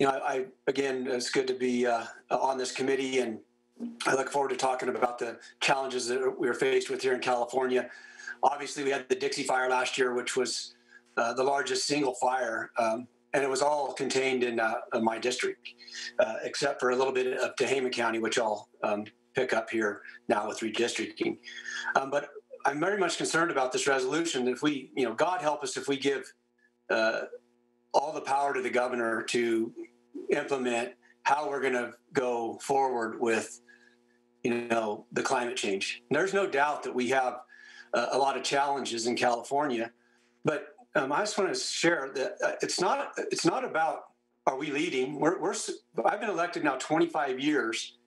Again, it's good to be on this committee, and I look forward to talking about the challenges that we're faced with here in California. Obviously, we had the Dixie Fire last year, which was the largest single fire, and it was all contained in my district, except for a little bit of Dahle County, which I'll pick up here now with redistricting. But I'm very much concerned about this resolution. If we, God help us if we give all the power to the governor to implement how we're going to go forward with, the climate change. And there's no doubt that we have a lot of challenges in California, but I just want to share that it's not about are we leading. I've been elected now 25 years,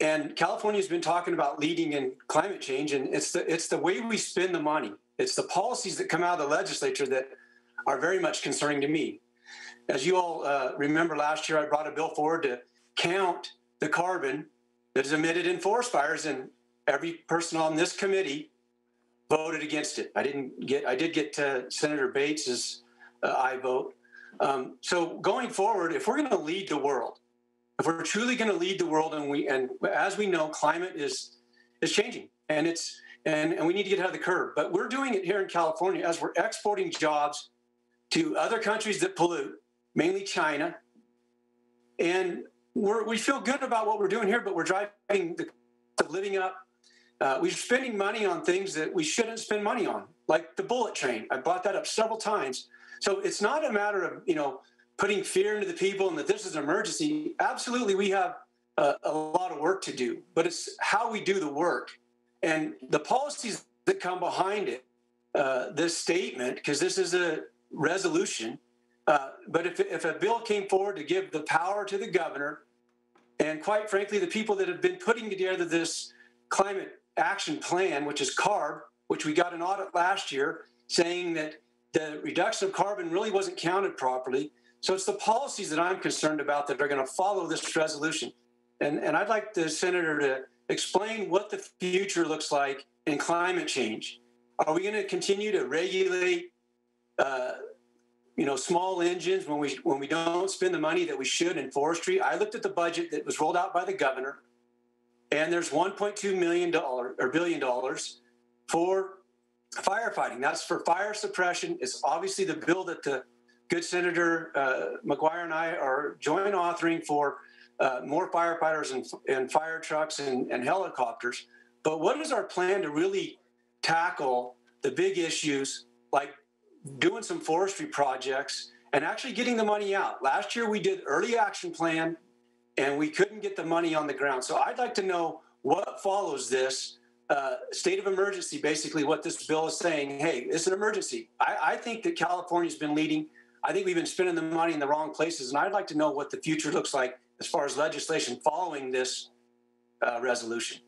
and California's been talking about leading in climate change, and it's the way we spend the money. It's the policies that come out of the legislature that are very much concerning to me. As you all remember, last year I brought a bill forward to count the carbon that is emitted in forest fires, and every person on this committee voted against it. I did get Senator Bates's aye vote. So going forward, if we're going to lead the world, if we're truly going to lead the world, and as we know, climate is changing, and we need to get ahead of the curve. But we're doing it here in California as we're exporting jobs to other countries that pollute, mainly China, and we feel good about what we're doing here, but we're driving the cost of living up. We're spending money on things that we shouldn't spend money on, like the bullet train. I brought that up several times. So it's not a matter of, putting fear into the people and that this is an emergency. Absolutely, we have a lot of work to do, but it's how we do the work and the policies that come behind it, this statement, because this is a resolution. But if a bill came forward to give the power to the governor, and quite frankly, the people that have been putting together this climate action plan, which is CARB, which we got an audit last year saying that the reduction of carbon really wasn't counted properly. So it's the policies that I'm concerned about that are going to follow this resolution. And I'd like the senator to explain what the future looks like in climate change. Are we going to continue to regulate small engines when we don't spend the money that we should in forestry? I looked at the budget that was rolled out by the governor, and there's $1.2 billion for firefighting. That's for fire suppression. It's obviously the bill that the good Senator McGuire and I are joint authoring for more firefighters and fire trucks and helicopters. But what is our plan to really tackle the big issues like doing some forestry projects and actually getting the money out? Last year we did early action plan and we couldn't get the money on the ground. So I'd like to know what follows this state of emergency, basically what this bill is saying. Hey, it's an emergency. I think that California's been leading. I think we've been spending the money in the wrong places. And I'd like to know what the future looks like as far as legislation following this resolution.